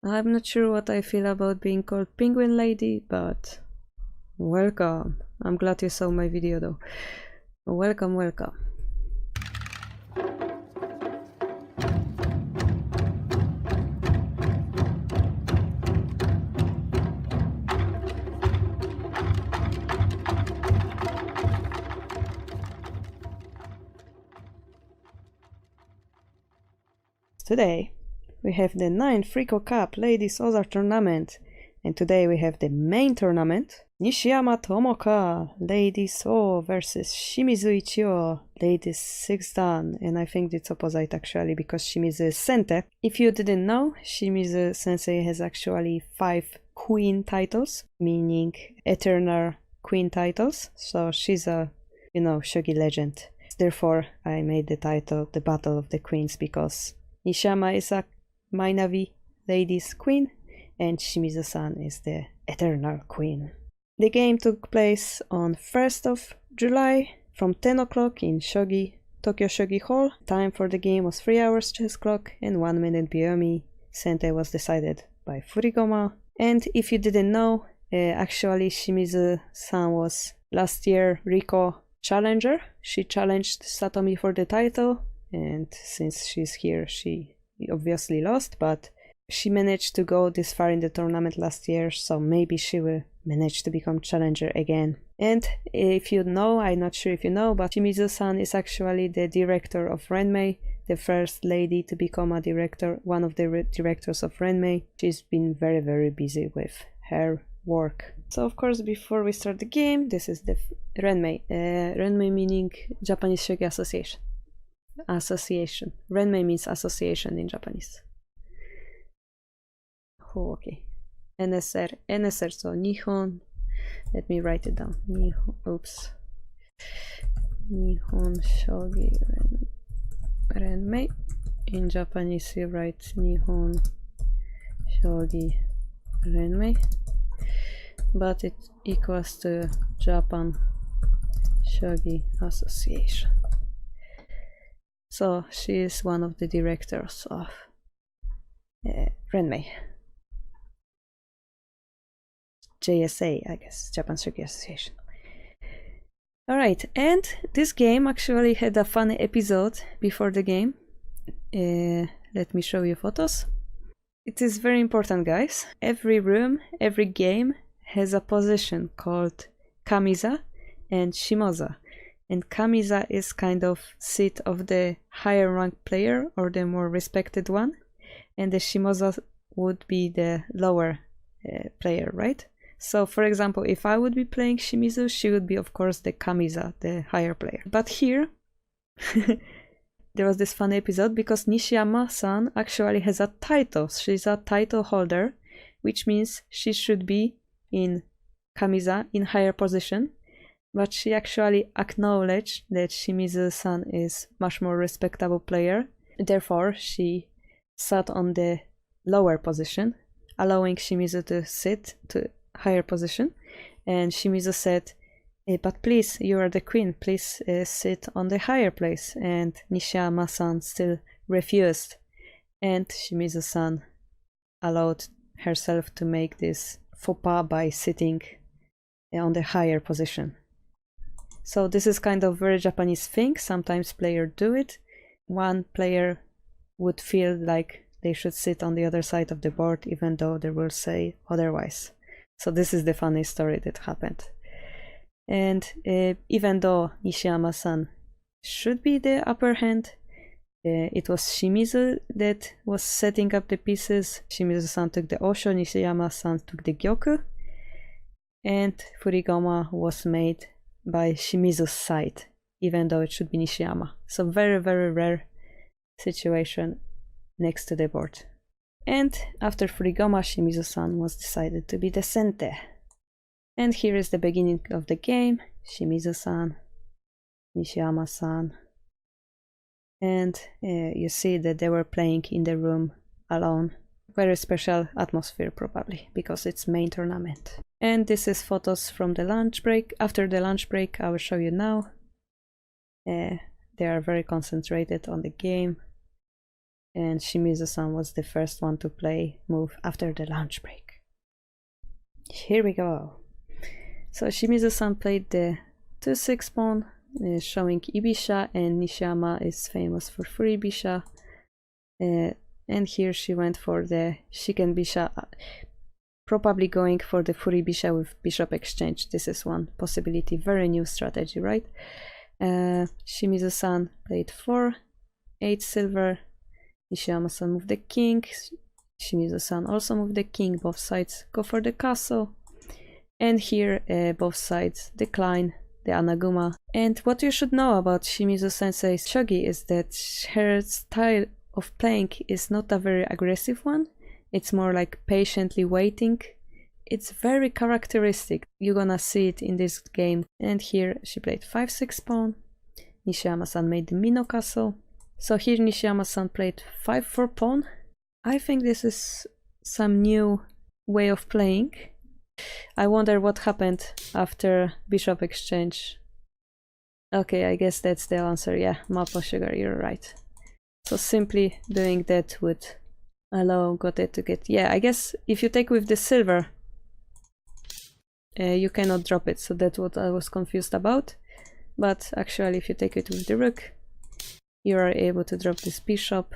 I'm not sure what I feel about being called Penguin Lady, but welcome. I'm glad you saw my video though. Welcome, welcome. Today we have the 9th Ricoh Cup Ladies Other Tournament, and today we have the main tournament. Nishiyama Tomoka Ladies O versus Shimizu Ichio Ladies 6 Dan, and I think it's opposite actually because Shimizu is Sente. If you didn't know, Shimizu sensei has actually 5 queen titles, meaning eternal queen titles, so she's a, Shogi legend. Therefore I made the title The Battle of the Queens, because Nishiyama is a Mainavi Ladies Queen, and Shimizu-san is the Eternal Queen. The game took place on 1st of July from 10 o'clock in Shogi, Tokyo Shogi Hall. Time for the game was 3 hours chess clock and 1 minute Byomi. Sente was decided by Furigoma. And if you didn't know, actually Shimizu-san was last year Ricoh challenger. She challenged Satomi for the title, and since she's here she obviously lost, but she managed to go this far in the tournament last year, so maybe she will manage to become challenger again. And if you know, I'm not sure if you know, but Shimizu-san is actually the director of Renmei, the first lady to become a director, one of the directors of Renmei. She's been very, very busy with her work. So of course, before we start the game, this is the Renmei. Renmei meaning Japanese Shogi Association. Renmei means association in Japanese. Oh, okay. NSR, so Nihon. Let me write it down. Nihon Shogi Renmei. In Japanese you write Nihon Shogi Renmei, but it equals to Japan Shogi Association. So she is one of the directors of Renmei. JSA, I guess, Japan Shogi Association. Alright, and this game actually had a funny episode before the game. Let me show you photos. It is very important, guys. Every room, every game has a position called Kamiza and Shimoza. And Kamiza is kind of seat of the higher rank player or the more respected one, and the Shimoza would be the lower player, right? So for example, if I would be playing Shimizu, she would be of course the Kamiza, the higher player. But here there was this fun episode because Nishiyama-san actually has a title. She's a title holder, which means she should be in Kamiza, in higher position. But she actually acknowledged that Shimizu-san is much more respectable player. Therefore, she sat on the lower position, allowing Shimizu to sit to higher position. And Shimizu said, but please, you are the queen, please sit on the higher place. And Nishiyama-san still refused. And Shimizu-san allowed herself to make this faux pas by sitting on the higher position. So this is kind of very Japanese thing. Sometimes players do it. One player would feel like they should sit on the other side of the board even though they will say otherwise. So this is the funny story that happened. And even though Nishiyama-san should be the upper hand, it was Shimizu that was setting up the pieces. Shimizu-san took the Osho, Nishiyama-san took the Gyoku, and Furigoma was made by Shimizu's side, even though it should be Nishiyama. So very, very rare situation next to the board. And after Furigoma, Shimizu-san was decided to be the Sente. And here is the beginning of the game. Shimizu-san, Nishiyama-san. And you see that they were playing in the room alone. Very special atmosphere probably, because it's main tournament. And this is photos from the lunch break. After the lunch break, I will show you now. They are very concentrated on the game. and Shimizu-san was the first one to play move after the lunch break. Here we go. So Shimizu-san played the 2-6 pawn, showing Ibisha, and Nishiyama is famous for Furibisha. And here she went for the Shiken Bisha, probably going for the Furibisha with bishop exchange. This is one possibility, very new strategy, right? Shimizu-san played 4-8 silver. Nishiyama-san moved the king. Shimizu-san also moved the king. Both sides go for the castle. And here both sides decline the Anaguma. And what you should know about Shimizu Sensei's shogi is that her style of playing is not a very aggressive one. It's more like patiently waiting. It's very characteristic. You're gonna see it in this game. And here she played 5-6 pawn. Nishiyama-san made the Mino castle. So here Nishiyama-san played 5-4 pawn. I think this is some new way of playing. I wonder what happened after bishop exchange. Okay, I guess that's the answer. Yeah, Mapo Sugar, you're right. So simply doing that would allow Gote to get... Yeah, I guess if you take with the silver, you cannot drop it. So that's what I was confused about. But actually, if you take it with the rook, you are able to drop this bishop.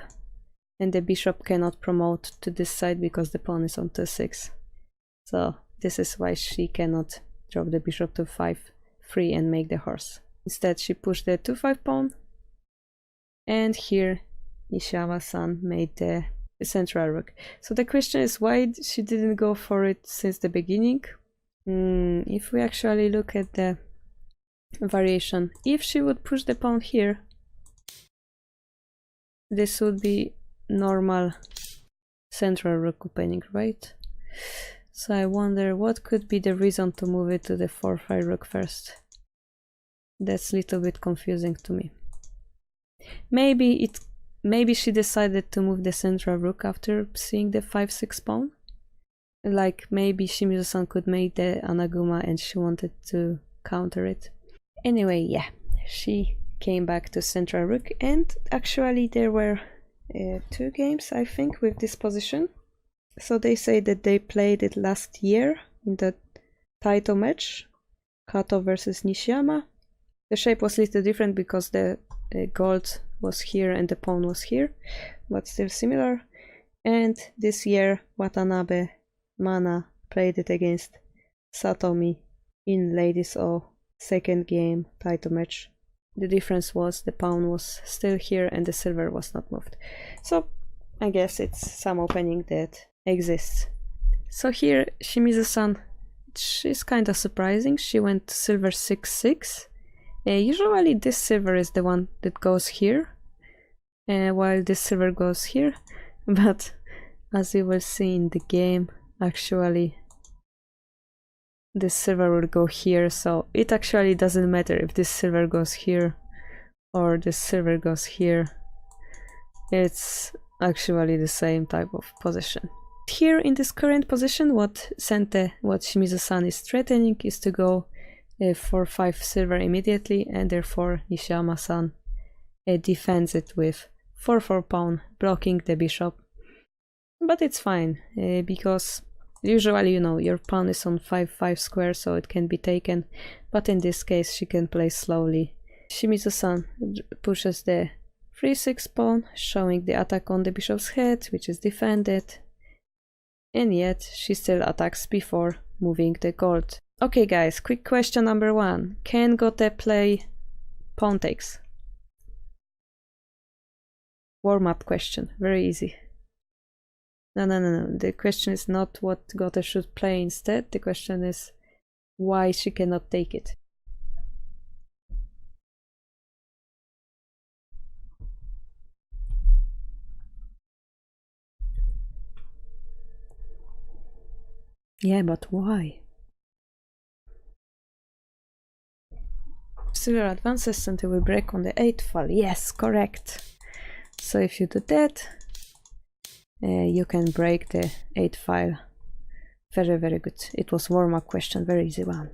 And the bishop cannot promote to this side because the pawn is on 2-6. So this is why she cannot drop the bishop to 5-3 and make the horse. Instead, she pushed the 2-5 pawn. And here, Nishiyama-san made the central rook. So the question is why she didn't go for it since the beginning. If we actually look at the variation, if she would push the pawn here, this would be normal central rook opening, right? So I wonder what could be the reason to move it to the 4-5 rook first. That's a little bit confusing to me. Maybe she decided to move the central rook after seeing the 5-6 pawn. Like maybe Shimizu-san could make the Anaguma and she wanted to counter it. Anyway, yeah, she came back to central rook, and actually there were 2 games, I think, with this position. So they say that they played it last year in the title match, Kato versus Nishiyama. The shape was a little different because the gold was here and the pawn was here, but still similar. And this year Watanabe Mana played it against Satomi in Ladies O second game title match. The difference was the pawn was still here and the silver was not moved. So I guess it's some opening that exists. So here Shimizu-san, she's kind of surprising. She went silver 6-6. Usually this silver is the one that goes here, while this silver goes here. But as you will see in the game, actually this silver will go here, so it actually doesn't matter if this silver goes here or this silver goes here. It's actually the same type of position. Here in this current position, what Shimizu-san is threatening is to go for 5 silver immediately, and therefore Nishiyama-san defends it with 4-4 pawn, blocking the bishop. But it's fine, because usually, you know, your pawn is on 5-5 square, so it can be taken, but in this case she can play slowly. Shimizu-san pushes the 3-6 pawn, showing the attack on the bishop's head, which is defended, and yet she still attacks before moving the gold. Okay guys, quick question number 1. Can Gote play pawn takes? Warm-up question, very easy. No. The question is not what Gote should play instead. The question is why she cannot take it. Yeah, but why? Silver advances until we break on the 8th file. Yes, correct. So if you do that, you can break the 8th file. Very, very good. It was warm-up question, very easy one.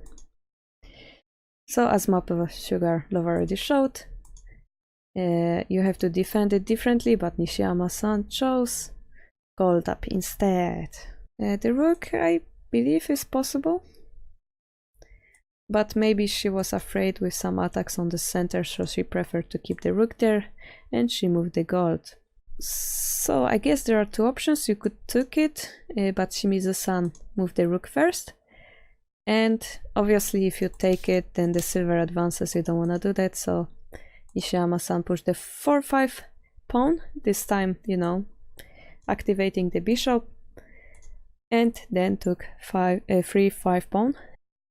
So as Mapo Sugar Love already showed, you have to defend it differently, but Nishiyama-san chose gold up instead. The rook, I believe, is possible, but maybe she was afraid with some attacks on the center, so she preferred to keep the rook there, and she moved the gold. So I guess there are two options. You could took it, but Shimizu-san moved the rook first, and obviously if you take it, then the silver advances. You don't want to do that, so Nishiyama-san pushed the 4-5 pawn, this time, you know, activating the bishop, and then took 3-5 pawn.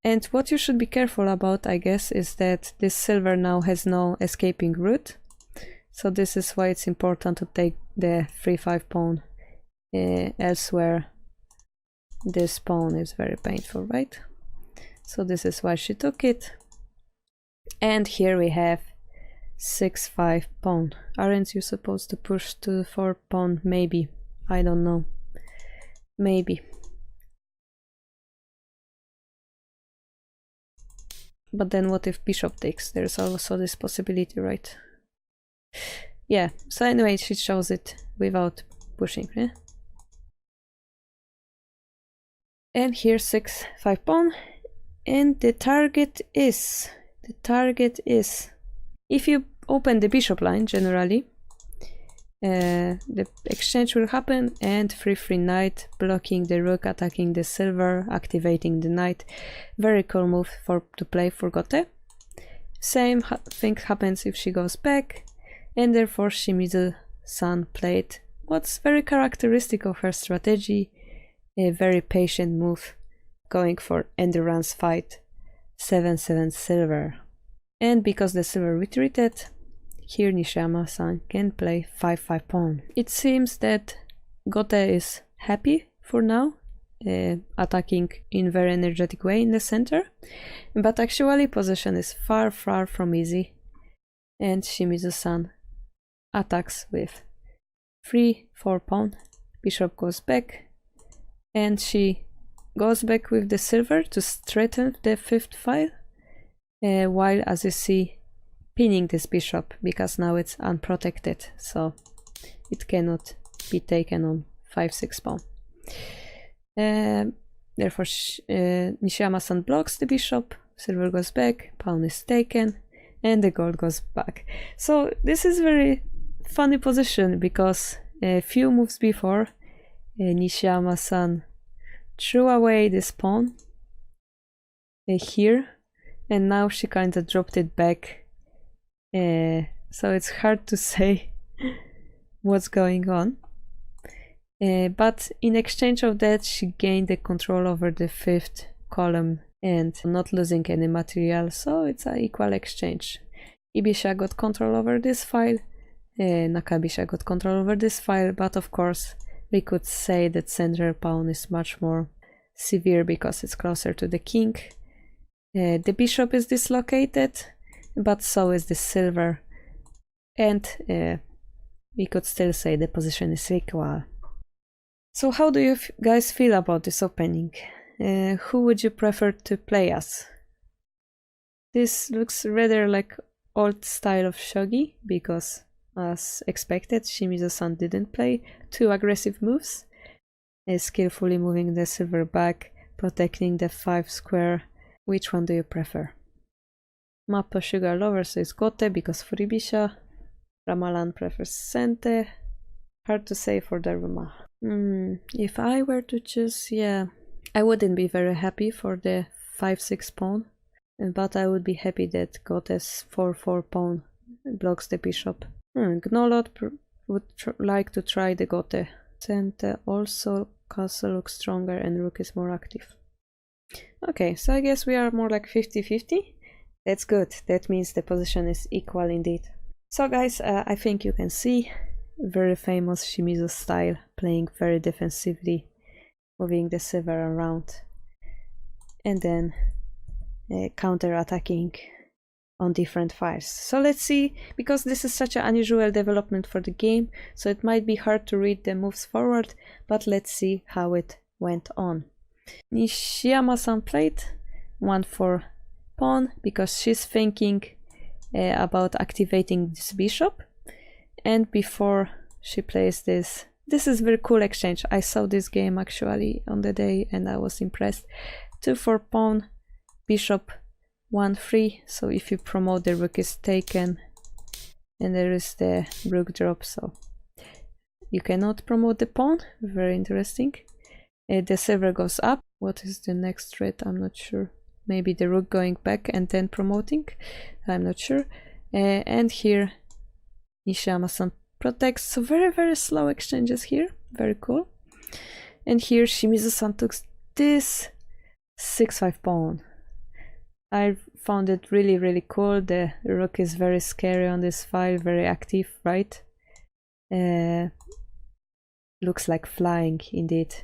And what you should be careful about, I guess, is that this silver now has no escaping route. So this is why it's important to take the 3-5 pawn. Elsewhere, this pawn is very painful, right? So this is why she took it. And here we have 6-5 pawn. Aren't you supposed to push to 4 pawn? Maybe. I don't know. Maybe. But then what if bishop takes? There's also this possibility, right? Yeah, so anyway, she chose it without pushing, yeah? And here 6-5 pawn. And the target is, if you open the bishop line, generally, the exchange will happen, and 3-3 knight, blocking the rook, attacking the silver, activating the knight. Very cool move to play for Gote. Same thing happens if she goes back, and therefore Shimizu-san played what's very characteristic of her strategy, a very patient move, going for endurance fight, 7-7 silver. And because the silver retreated, here Nishiyama-san can play 5-5 pawn. It seems that Gote is happy for now, attacking in very energetic way in the center, but actually position is far from easy, and Shimizu-san attacks with 3-4 pawn. Bishop goes back, and she goes back with the silver to strengthen the 5th file, while, as you see, pinning this bishop, because now it's unprotected, so it cannot be taken on 5-6 pawn. Therefore Nishiyama-san blocks the bishop, silver goes back, pawn is taken, and the gold goes back. So this is very funny position, because a few moves before Nishiyama-san threw away this pawn here, and now she kind of dropped it back. So it's hard to say what's going on. But in exchange of that, she gained the control over the 5th column and not losing any material, so it's an equal exchange. Ibisha got control over this file, Nakabisha got control over this file, but of course we could say that central pawn is much more severe because it's closer to the king. The bishop is dislocated, but so is the silver, and we could still say the position is equal. So how do you guys feel about this opening? Who would you prefer to play as? This looks rather like old style of shogi, because as expected, Shimizu-san didn't play two aggressive moves, skillfully moving the silver back, protecting the 5 square. Which one do you prefer? Mappa Sugar Lover says Gote because Furibisha. Ramalan prefers Sente. Hard to say for Daruma. If I were to choose, yeah, I wouldn't be very happy for the 5-6 pawn, but I would be happy that Gote's 4-4 pawn blocks the bishop. Gnolot would like to try the Gote. Sente also, castle looks stronger and rook is more active. Okay, so I guess we are more like 50-50. That's good. That means the position is equal indeed. So guys, I think you can see very famous Shimizu style, playing very defensively, moving the silver around, and then counter-attacking on different files. So let's see, because this is such an unusual development for the game, so it might be hard to read the moves forward, but let's see how it went on. Nishiyama-san played 1-4 pawn because she's thinking about activating this bishop. And before she plays this is very cool exchange. I saw this game actually on the day and I was impressed. 2-4 pawn, bishop 1-3. So if you promote, the rook is taken and there is the rook drop, so you cannot promote the pawn. Very interesting. The silver goes up. What is the next threat? I'm not sure. Maybe the rook going back and then promoting. I'm not sure. And here Nishiyama-san protects. So very slow exchanges here. Very cool. And here Shimizu-san took this 6-5 pawn. I found it really cool. The rook is very scary on this file, very active, right? Looks like flying indeed.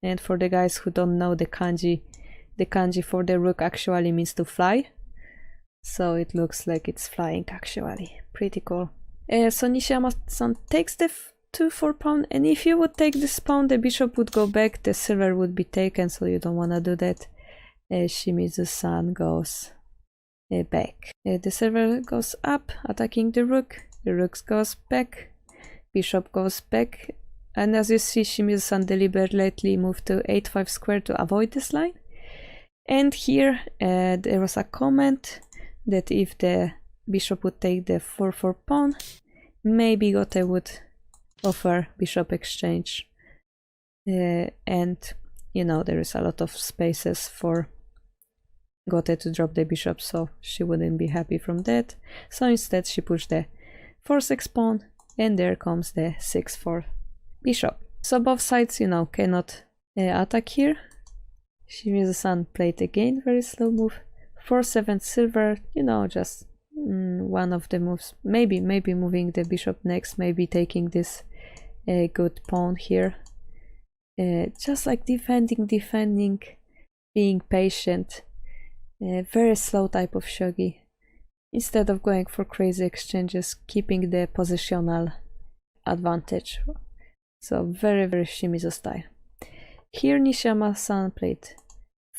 And for the guys who don't know, the kanji for the rook actually means to fly. So it looks like it's flying actually. Pretty cool. So Nishiyama-san takes the 2-4 pawn, and if you would take this pawn, the bishop would go back, the silver would be taken, so you don't want to do that. Shimizu-san goes back. The silver goes up, attacking the rook goes back, bishop goes back, and as you see, Shimizu-san deliberately moved to 8-5 square to avoid this line. And here there was a comment that if the bishop would take the 4-4 pawn, maybe Gote would offer bishop exchange. And you know, there is a lot of spaces for Gote to drop the bishop, so she wouldn't be happy from that. So instead she pushed the 4-6 pawn, and there comes the 6-4 bishop. So both sides, you know, cannot attack here. Shimizu-san played again, very slow move. 4-7 silver, you know, just one of the moves. Maybe moving the bishop next, maybe taking this good pawn here. Just like defending, being patient. Very slow type of shogi. Instead of going for crazy exchanges, keeping the positional advantage. So very Shimizu style. Here Nishiyama-san played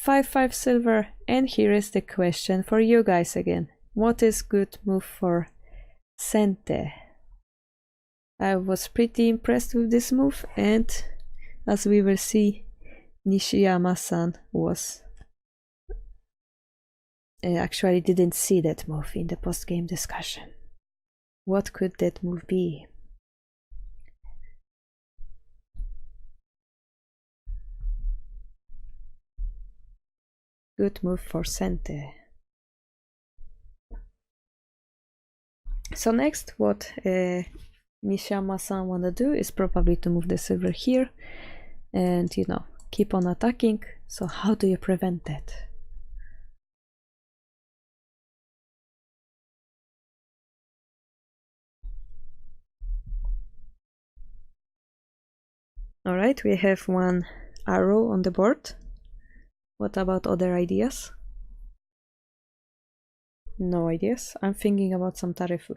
5-5 silver, and here is the question for you guys again. What is good move for Sente? I was pretty impressed with this move, and as we will see, Nishiyama-san was actually didn't see that move in the post-game discussion. What could that move be? Good move for Sente. So next, what Nishiyama-san wanna do is probably to move the silver here and, you know, keep on attacking. So how do you prevent that? Alright, we have one arrow on the board. What about other ideas? No ideas. I'm thinking about some tarefu.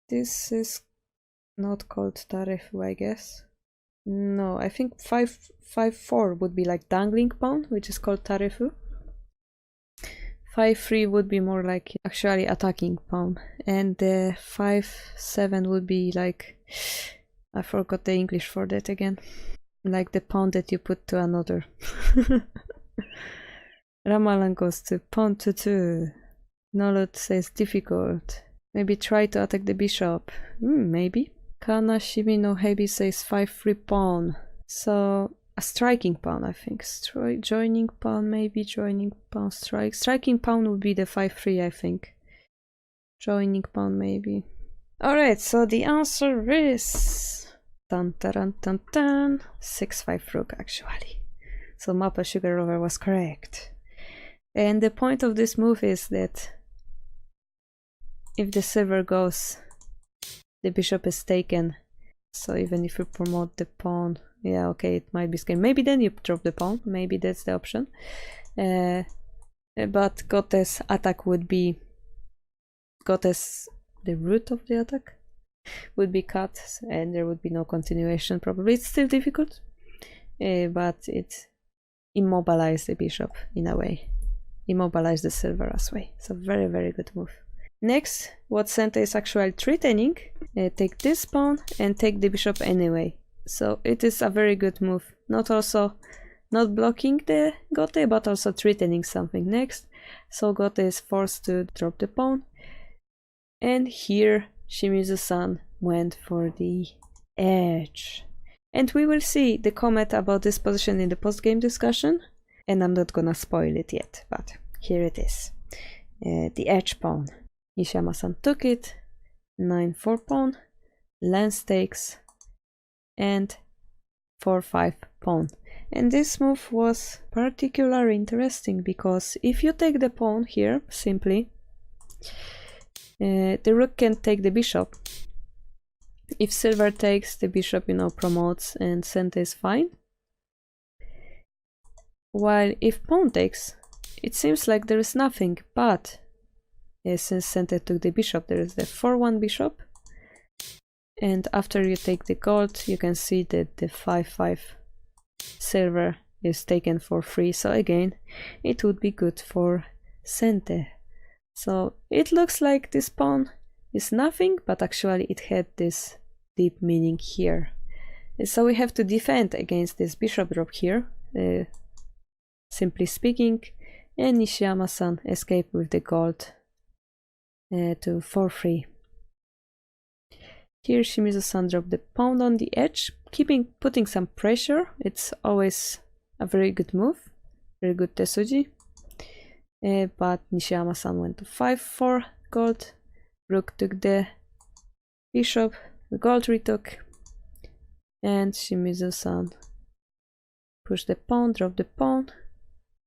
This is not called tarefu, I guess. No, I think 5-4 would be like dangling pawn, which is called tarefu. 5-3 would be more like actually attacking pawn, and 5-7 would be like, I forgot the English for that again. Like the pawn that you put to another. Ramalan goes to pawn to 2. Nolot says difficult. Maybe try to attack the bishop. Maybe. Kanashimi no Hebi says 5-3 pawn. So a striking pawn, I think. Joining pawn, maybe joining pawn, strike. Striking pawn would be the 5-3, I think. Joining pawn, maybe. Alright, so the answer is 6-5 rook actually. So Mappa Sugar Rover was correct. And the point of this move is that if the silver goes, the bishop is taken. So even if you promote the pawn, yeah, okay, it might be scary. Maybe then you drop the pawn, maybe that's the option. But Gote's attack would be, the root of the attack would be cut, and there would be no continuation probably. It's still difficult, but it immobilized the bishop in a way. Immobilized the silver as well. So very good move. Next, what Sente is actually threatening, take this pawn and take the bishop anyway. So it is a very good move. Not blocking the Gote, but also threatening something next. So Gote is forced to drop the pawn. And here Shimizu-san went for the edge. And we will see the comment about this position in the post-game discussion. And I'm not gonna spoil it yet, but here it is. The edge pawn. Nishiyama-san took it. 9-4 pawn. Lance takes. And 4-5 pawn. And this move was particularly interesting because if you take the pawn here, simply, the rook can take the bishop. If silver takes, the bishop, promotes and Sente is fine. While if pawn takes, it seems like there is nothing, but since Sente took the bishop, there is the 4-1 bishop. And after you take the gold, you can see that the 5-5 silver is taken for free. So again, it would be good for Sente. So it looks like this pawn is nothing, but actually it had this deep meaning here. And so we have to defend against this bishop drop here, simply speaking, and Nishiyama-san escaped with the gold to 4-3. Here Shimizu-san dropped the pawn on the edge, putting some pressure. It's always a very good move, very good Tesuji. But Nishiyama-san went to 5-4 gold. Rook took the bishop, the gold retook, and Shimizu-san pushed the pawn, dropped the pawn.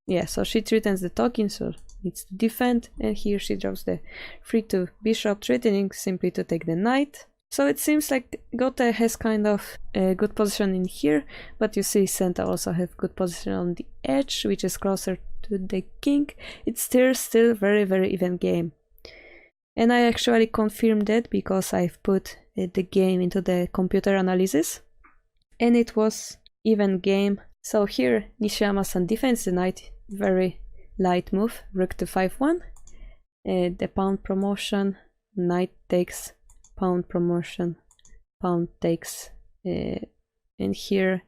Yeah, so she threatens the token, so needs to defend, and here she drops the 3-2 bishop, threatening simply to take the knight. So it seems like Gote has kind of a good position in here, but you see Sente also have good position on the edge, which is closer to the king. It's still very, very even game. And I actually confirmed that because I've put the game into the computer analysis, and it was even game. So here Nishiyama-san defends the knight, very light move, rook to 5-1, the pawn promotion, knight takes, pawn promotion, pawn takes, and here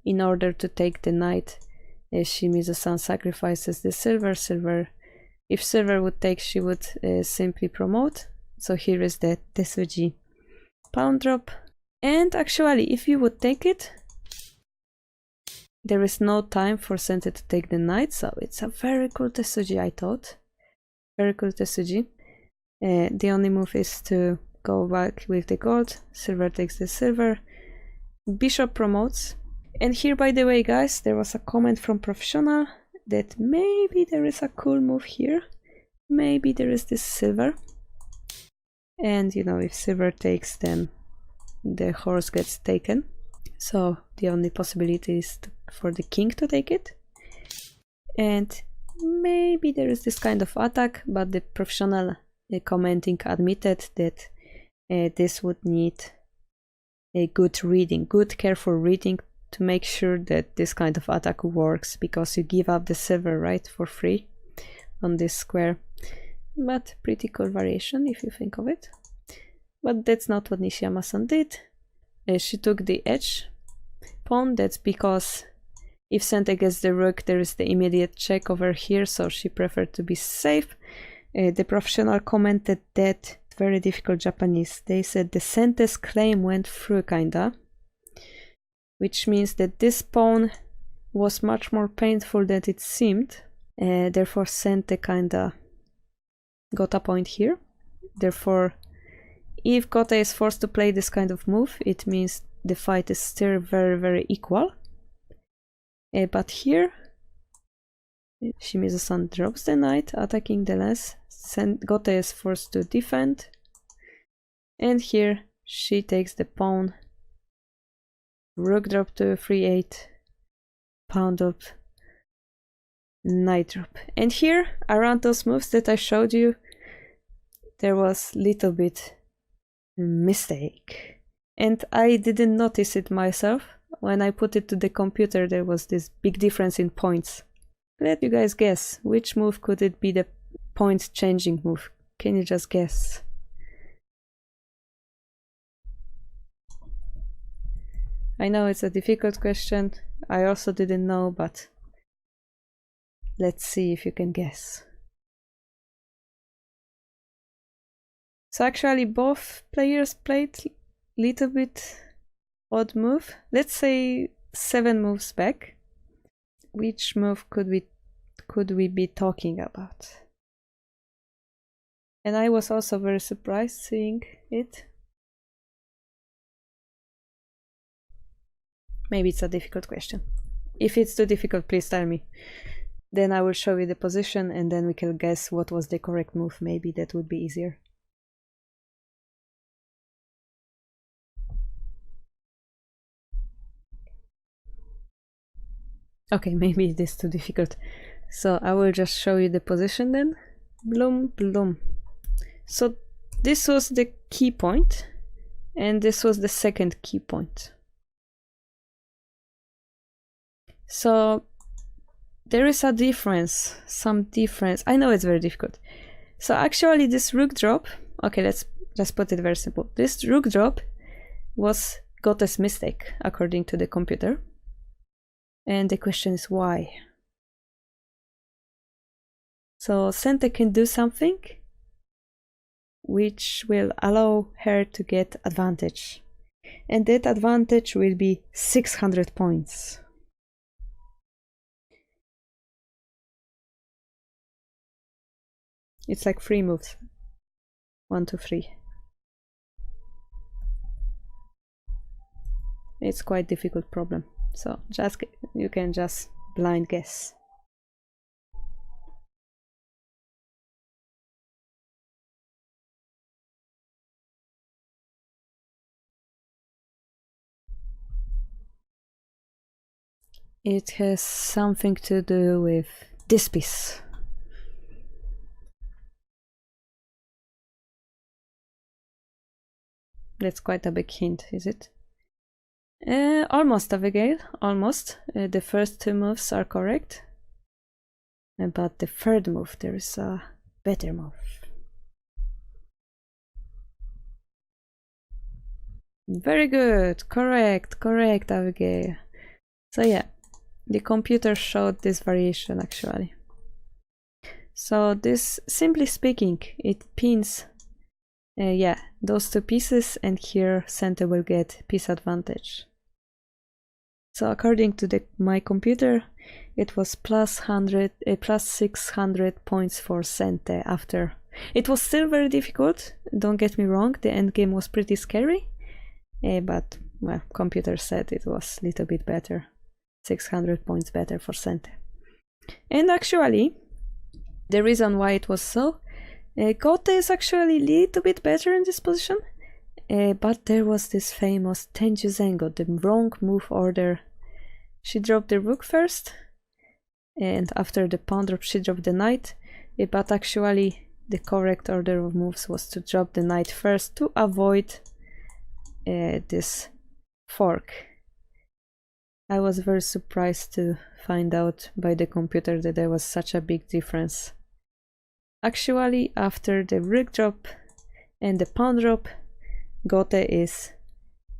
in order to take the knight, Shimizu-san sacrifices the silver. If silver would take, she would simply promote. So here is the Tesuji pawn drop, and actually if you would take it, there is no time for Sente to take the knight, so it's a very cool Tesuji, I thought. Very cool Tesuji. The only move is to go back with the gold, silver takes the silver, bishop promotes. And here, by the way, guys, there was a comment from Professional that maybe there is a cool move here. Maybe there is this silver. And, if silver takes, then the horse gets taken. So the only possibility is for the king to take it. And maybe there is this kind of attack, but the Professional commenting admitted that this would need a good reading, good careful reading to make sure that this kind of attack works, because you give up the silver, right, for free on this square. But pretty cool variation if you think of it. But that's not what Nishiyama-san did. She took the edge pawn. That's because if Sente gets the rook, there is the immediate check over here, so she preferred to be safe. The Professional commented that very difficult Japanese. They said the Sente's claim went through, kinda, which means that this pawn was much more painful than it seemed. Therefore Sente kinda got a point here. Therefore, if Gote is forced to play this kind of move, it means the fight is still very, very equal. But here Shimizu-san drops the knight, attacking the lance. Gote is forced to defend, and here she takes the pawn, rook drop to 3-8, pawn drop, knight drop. And here, around those moves that I showed you, there was little bit mistake, and I didn't notice it myself. When I put it to the computer, there was this big difference in points. Let you guys guess, which move could it be the point changing move? can you just guess? I know it's a difficult question. I also didn't know, but let's see if you can guess. So actually both players played little bit odd move. Let's say 7 moves back. Which move could we be talking about? And I was also very surprised seeing it. Maybe it's a difficult question. If it's too difficult, please tell me. Then I will show you the position and then we can guess what was the correct move. Maybe that would be easier. Okay, maybe it is too difficult. So I will just show you the position then. Bloom, bloom. So this was the key point and this was the second key point. So there is a difference, some difference. I know it's very difficult. So actually this rook drop, okay, let's just put it very simple. This rook drop was Gote's mistake according to the computer. And the question is why? So Sente can do something which will allow her to get advantage. And that advantage will be 600 points. It's like 3 moves. 1, 2, 3. It's quite difficult problem. So you can just blind guess. It has something to do with this piece. That's quite a big hint, is it? Almost, Abigail, almost. The first 2 moves are correct. But the third move, there is a better move. Very good, correct, Abigail. So yeah, the computer showed this variation actually. So this, simply speaking, it pins those 2 pieces, and here Sente will get piece advantage. So according to my computer, it was plus 600 points for Sente after. It was still very difficult, don't get me wrong, the endgame was pretty scary, but well, computer said it was a little bit better, 600 points better for Sente. And actually, the reason why it was so, Gote is actually a little bit better in this position, but there was this famous Tenju Zengo, the wrong move order. She dropped the rook first, and after the pawn drop she dropped the knight, but actually the correct order of moves was to drop the knight first to avoid this fork. I was very surprised to find out by the computer that there was such a big difference. Actually, after the rook drop and the pawn drop, Gote is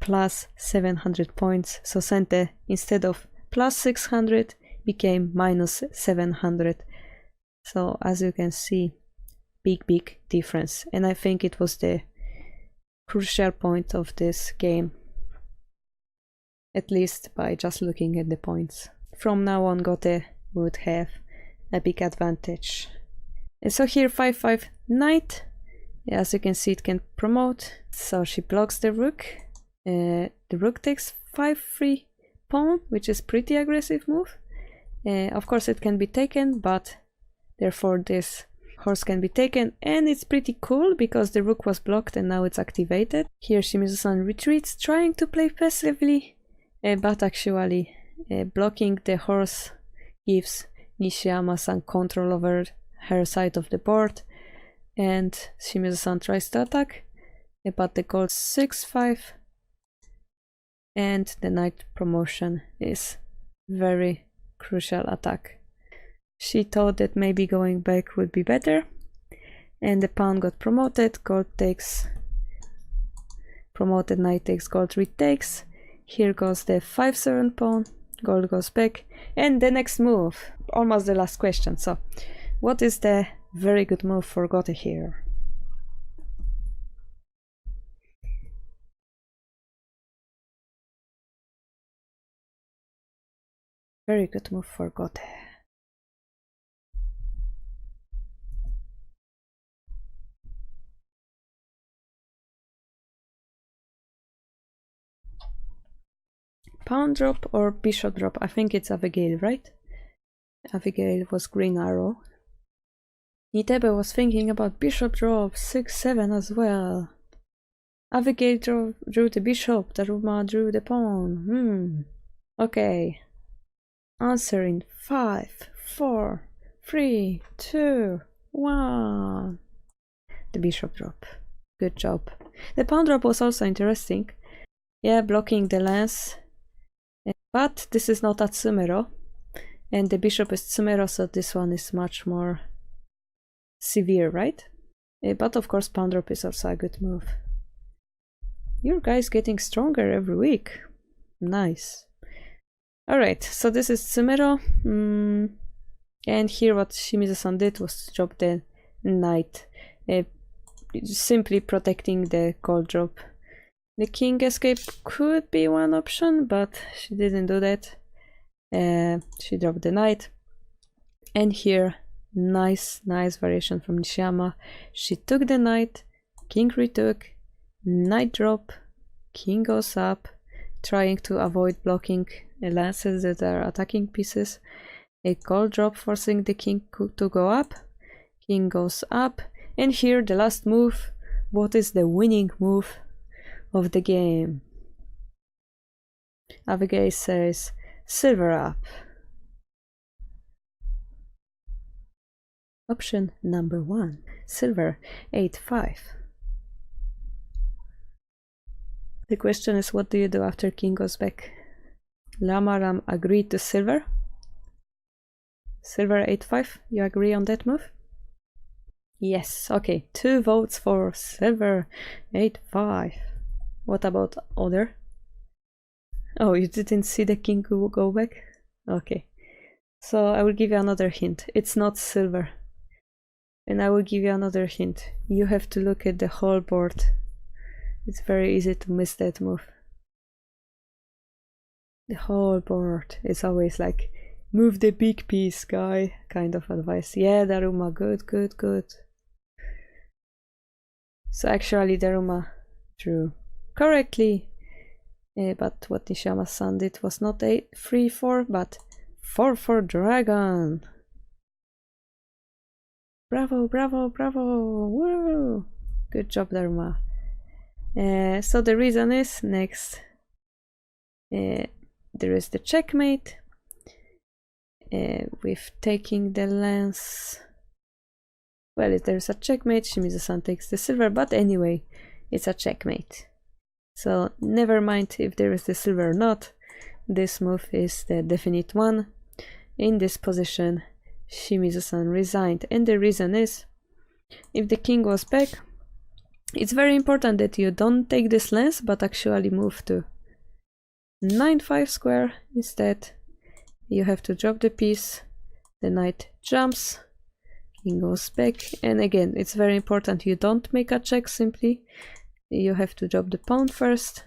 plus 700 points, so Sente, instead of plus 600, became minus 700. So as you can see, big difference, and I think it was the crucial point of this game, at least by just looking at the points. From now on, Gote would have a big advantage. And so here 5-5 knight, as you can see, it can promote, so she blocks the rook. The rook takes 5-3 pawn, which is pretty aggressive move. Of course it can be taken, but therefore this horse can be taken, and it's pretty cool because the rook was blocked and now it's activated. Here Shimizu-san retreats, trying to play passively, but actually blocking the horse gives Nishiyama-san control over her side of the board, and Shimizu-san tries to attack, but the gold 6-5, and the knight promotion is very crucial attack. She thought that maybe going back would be better, and the pawn got promoted. Gold takes, promoted knight takes, gold retakes. Here goes the 5-7 pawn, gold goes back, and the next move, almost the last question. So what is the very good move for Gote here? Very good move for Gote. Pawn drop or bishop drop? I think it's Abigail, right? Abigail was green arrow. Nitebe was thinking about bishop drop, 6-7 as well. Abigail drew the bishop, Daruma drew the pawn. Okay. Answer in 5, 4, 3, 2, 1. The bishop drop. Good job. The pawn drop was also interesting. Yeah, blocking the lance. But this is not Atsumero. And the bishop is Tsumero, so this one is much more severe, right? But of course, pawn drop is also a good move. Your guy's getting stronger every week. Nice. Alright, so this is Tsumero. And here what Shimizu-san did was to drop the knight. Simply protecting the gold drop. The king escape could be one option, but she didn't do that. She dropped the knight. And here, nice variation from Nishiyama. She took the knight, king retook, knight drop, king goes up, trying to avoid blocking lances that are attacking pieces. A gold drop forcing the king to go up. King goes up. And here the last move. What is the winning move of the game? Abigail says silver up. Option number 1. Silver 8-5. The question is, what do you do after king goes back? Lamaram agreed to silver. Silver 8-5. You agree on that move? Yes. Okay. 2 votes for silver 8-5. What about other? Oh, you didn't see the king go back? Okay. So I will give you another hint. It's not silver. And I will give you another hint. You have to look at the whole board. It's very easy to miss that move. The whole board is always like, move the big piece, guy, kind of advice. Yeah, Daruma, good. So actually Daruma drew correctly. But what Nishiyama-san did was not 3-4, but 4-4 dragon. Bravo. Woo! Good job, Daruma. So the reason is, next, there is the checkmate. With taking the lance. Well, if there's a checkmate, Shimizu-san takes the silver, but anyway, it's a checkmate. So never mind if there is the silver or not, this move is the definite one. In this position, Shimizu-san resigned, and the reason is, if the king was back, it's very important that you don't take this lance, but actually move to 9-5 square instead. You have to drop the piece, the knight jumps, king goes back, and again, it's very important you don't make a check simply. You have to drop the pawn first,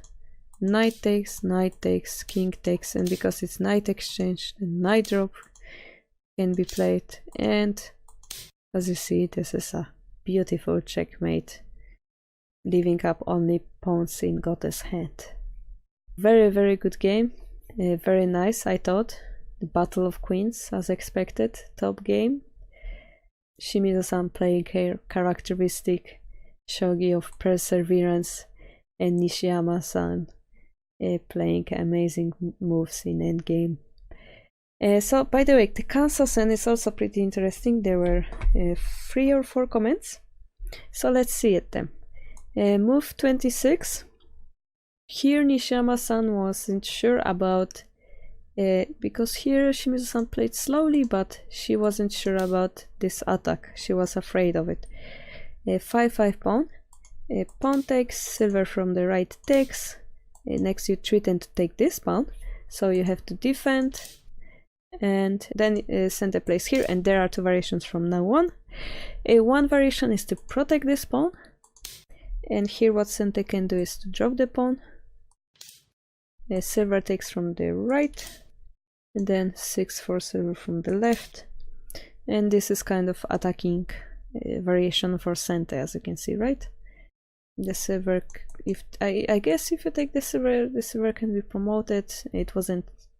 knight takes, king takes, and because it's knight exchange, the knight drop can be played, and as you see, this is a beautiful checkmate, leaving up only pawns in Gote's hand. Very good game, very nice, I thought. The Battle of Queens, as expected, top game. Shimizu-san playing her characteristic shogi of perseverance, and Nishiyama-san playing amazing moves in endgame. So, by the way, the Kanso-sen is also pretty interesting. There were 3 or 4 comments, so let's see at them. Move 26. Here Nishiyama-san wasn't sure about, because here Shimizu-san played slowly, but she wasn't sure about this attack. She was afraid of it. A 5-5 pawn. A pawn takes, silver from the right takes. Next you threaten to take this pawn, so you have to defend. And then center place here, and there are two variations from now on. One variation is to protect this pawn, and here what center can do is to drop the pawn. Silver takes from the right, and then 6-4 silver from the left, and this is kind of attacking variation for center, as you can see, right? The silver, if I guess if you take the silver can be promoted.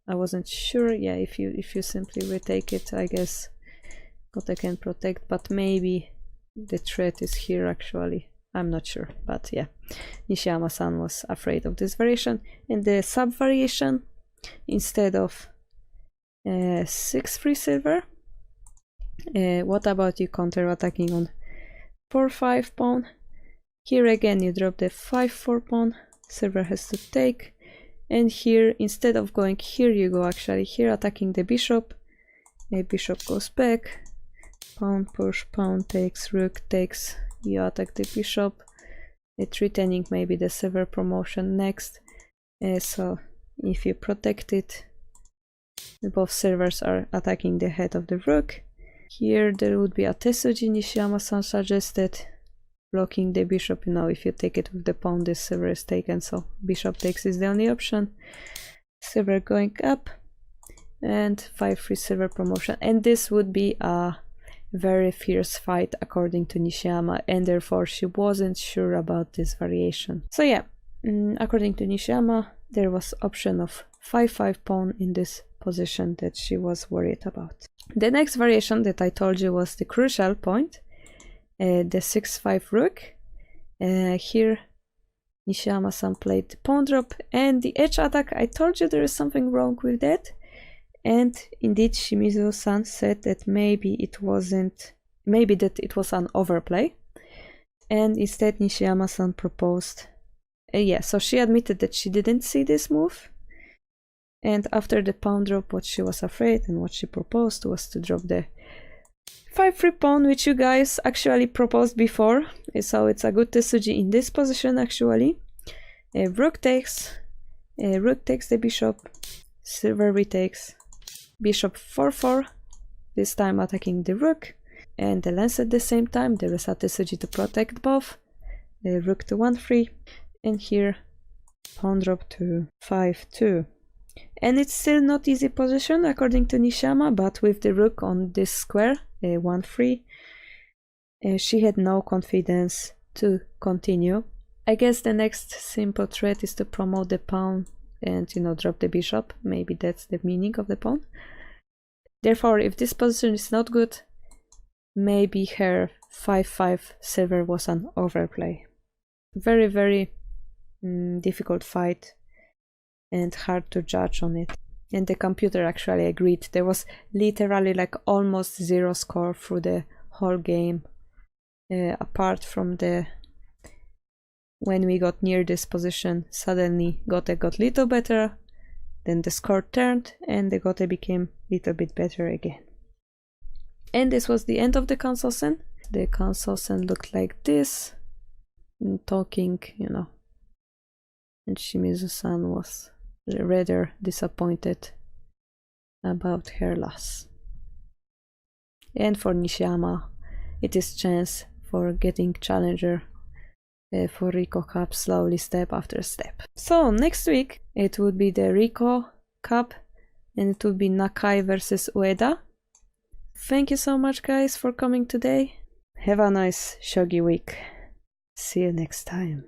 I wasn't sure. Yeah, if you simply retake it, I guess Gote can protect, but maybe the threat is here actually. I'm not sure, but yeah, Nishiyama-san was afraid of this variation. And the sub variation, instead of 6-3 silver, what about you counter attacking on 4-5 pawn? Here again you drop the 5-4 pawn, silver has to take, and here instead of going here you go actually here attacking the bishop. Bishop goes back, pawn push, pawn takes, rook takes, you attack the bishop, threatening maybe the silver promotion next. So if you protect it, both silvers are attacking the head of the rook. Here there would be a Tesuji, Nishiyama-san suggested, blocking the bishop. You know, if you take it with the pawn, this silver is taken, so bishop takes is the only option. Silver going up, and 5-3 silver promotion, and this would be a very fierce fight according to Nishiyama, and therefore she wasn't sure about this variation. So yeah, according to Nishiyama, there was option of 5-5 pawn in this position that she was worried about. The next variation that I told you was the crucial point, the 6-5 rook. Here Nishiyama-san played the pawn drop and the edge attack. I told you there is something wrong with that. And indeed, Shimizu-san said that maybe it was an overplay, and instead Nishiyama-san proposed, so she admitted that she didn't see this move, and after the pawn drop, what she was afraid and what she proposed was to drop the 5-3 pawn, which you guys actually proposed before, so it's a good Tesuji in this position actually. Rook takes the bishop, silver retakes, bishop 4-4, this time attacking the rook, and the lance at the same time. There is a Tesuji to protect both, the rook to 1-3, and here pawn drop to 5-2. And it's still not easy position according to Nishiyama, but with the rook on this square, 1-3, she had no confidence to continue. I guess the next simple threat is to promote the pawn and, you know, drop the bishop. Maybe that's the meaning of the pawn. Therefore, if this position is not good, maybe her 5-5 silver was an overplay. Very, very difficult fight and hard to judge on it. And the computer actually agreed. There was literally like almost zero score through the whole game, apart from the when we got near this position. Suddenly Gote got little better, then the score turned and the Gote became little bit better again. And this was the end of the console scene. The console scene looked like this, talking, you know, and Shimizu-san was rather disappointed about her loss. And for Nishiyama, it is chance for getting challenger for Ricoh Cup slowly, step after step. So next week it would be the Ricoh Cup, and it would be Nakai versus Ueda. Thank you so much guys for coming today. Have a nice Shogi week. See you next time.